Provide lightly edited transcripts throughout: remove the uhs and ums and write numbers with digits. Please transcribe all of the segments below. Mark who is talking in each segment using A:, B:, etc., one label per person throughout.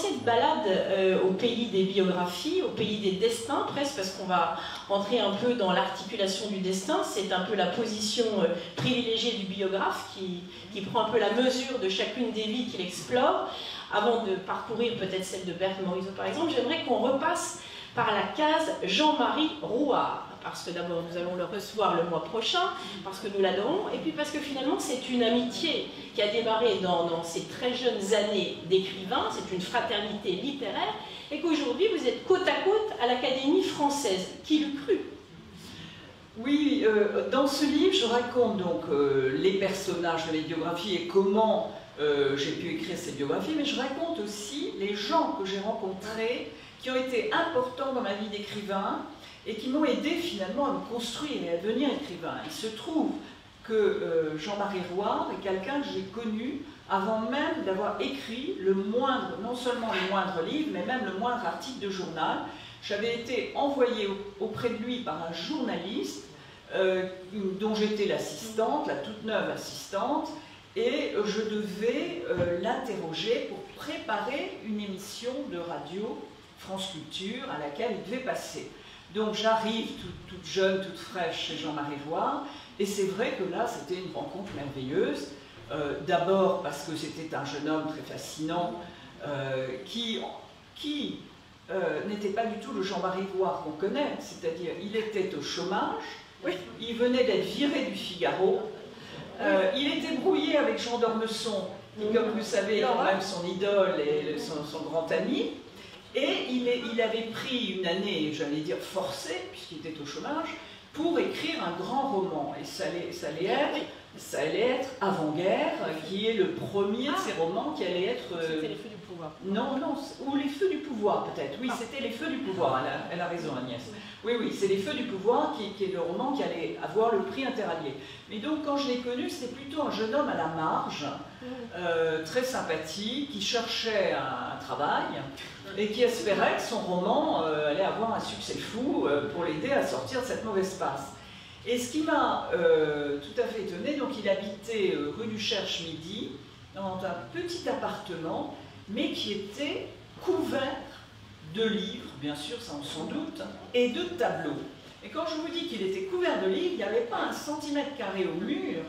A: cette balade au pays des biographies, au pays des destins, presque, parce qu'on va rentrer un peu dans l'articulation du destin. C'est un peu la position privilégiée du biographe qui prend un peu la mesure de chacune des vies qu'il explore. Avant de parcourir peut-être celle de Berthe Morisot, par exemple, j'aimerais qu'on repasse par la case Jean-Marie Rouard, parce que d'abord nous allons le recevoir le mois prochain, parce que nous l'adorons, et puis parce que finalement c'est une amitié qui a démarré dans ces très jeunes années d'écrivain, c'est une fraternité littéraire, et qu'aujourd'hui vous êtes côte à côte à l'Académie française. Qui l'eût cru?
B: Oui, dans ce livre je raconte donc les personnages de mes biographies et comment j'ai pu écrire ces biographies, mais je raconte aussi les gens que j'ai rencontrés, qui ont été importants dans ma vie d'écrivain et qui m'ont aidé finalement à me construire et à devenir écrivain. Il se trouve que Jean-Marie Rouard est quelqu'un que j'ai connu avant même d'avoir écrit le moindre, non seulement le moindre livre, mais même le moindre article de journal. J'avais été envoyée auprès de lui par un journaliste dont j'étais l'assistante, la toute neuve assistante, et je devais l'interroger pour préparer une émission de radio France Culture à laquelle il devait passer. Donc j'arrive toute jeune, toute fraîche chez Jean-Marie Rouard, et c'est vrai que là c'était une rencontre merveilleuse. D'abord parce que c'était un jeune homme très fascinant qui n'était pas du tout le Jean-Marie Rouard qu'on connaît, c'est-à-dire il était au chômage, il venait d'être viré du Figaro, il était brouillé avec Jean d'Ormesson, qui comme vous savez est quand même son idole et son grand ami. Et il avait pris une année, j'allais dire forcée, puisqu'il était au chômage, pour écrire un grand roman. Et ça allait être Avant-guerre, qui est le premier de ces romans qui allait être...
A: C'était Les Feux du pouvoir.
B: Non, ou Les Feux du pouvoir peut-être. Oui, c'était Les Feux du pouvoir, elle a raison Agnès. Oui, c'est Les Feux du pouvoir qui est le roman qui allait avoir le prix interallié. Mais donc quand je l'ai connu, c'était plutôt un jeune homme à la marge, très sympathique, qui cherchait un travail et qui espérait que son roman allait avoir un succès fou pour l'aider à sortir de cette mauvaise passe. Et ce qui m'a tout à fait étonnée, donc il habitait rue du Cherche-Midi, dans un petit appartement, mais qui était couvert de livres, bien sûr, ça on s'en doute, et de tableaux. Et quand je vous dis qu'il était couvert de livres, il n'y avait pas un centimètre carré au mur,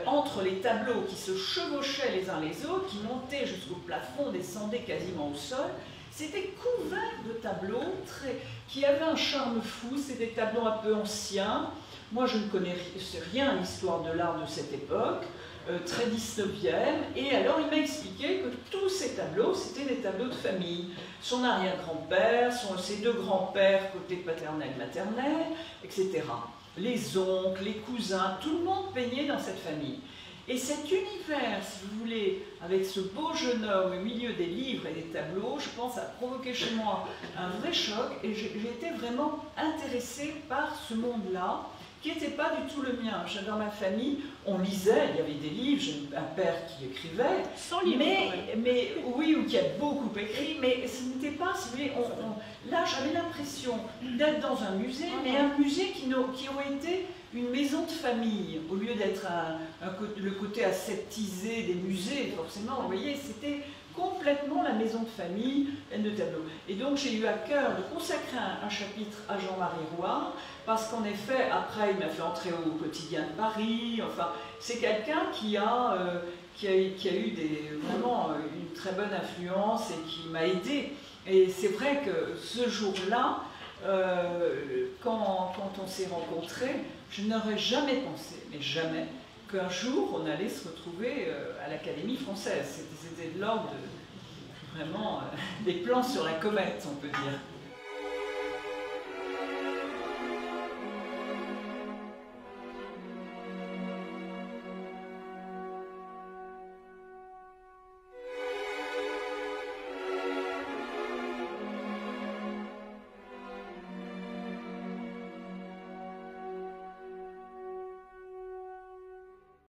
B: entre les tableaux qui se chevauchaient les uns les autres, qui montaient jusqu'au plafond, descendaient quasiment au sol. C'était couvert de tableaux qui avaient un charme fou. C'est des tableaux un peu anciens. Moi, je ne connais rien à l'histoire de l'art de cette époque, très 19e. Et alors, il m'a expliqué que tous ces tableaux, c'était des tableaux de famille. Son arrière-grand-père, ses deux grands-pères, côté paternel-maternel, etc. Les oncles, les cousins, tout le monde peignait dans cette famille. Et cet univers, si vous voulez, avec ce beau jeune homme au milieu des livres et des tableaux, je pense, a provoqué chez moi un vrai choc, et j'ai été vraiment intéressée par ce monde-là, qui n'était pas du tout le mien. Dans ma famille, on lisait, il y avait des livres, j'ai un père qui écrivait,
A: sans livre,
B: mais oui, ou qui a beaucoup écrit, mais ce n'était pas, si vous voulez, là j'avais l'impression d'être dans un musée, mais un musée qui aurait été une maison de famille, au lieu d'être le côté aseptisé des musées, forcément, vous voyez, c'était complètement la maison de famille, pleine de tableaux. Et donc j'ai eu à cœur de consacrer un chapitre à Jean-Marie Rouard, parce qu'en effet, après, il m'a fait entrer au Quotidien de Paris, enfin, c'est quelqu'un qui a eu vraiment une très bonne influence et qui m'a aidé. Et c'est vrai que ce jour-là, quand on s'est rencontrés, je n'aurais jamais pensé, mais jamais, qu'un jour on allait se retrouver à l'Académie française. C'était de l'ordre vraiment des plans sur la comète, on peut dire.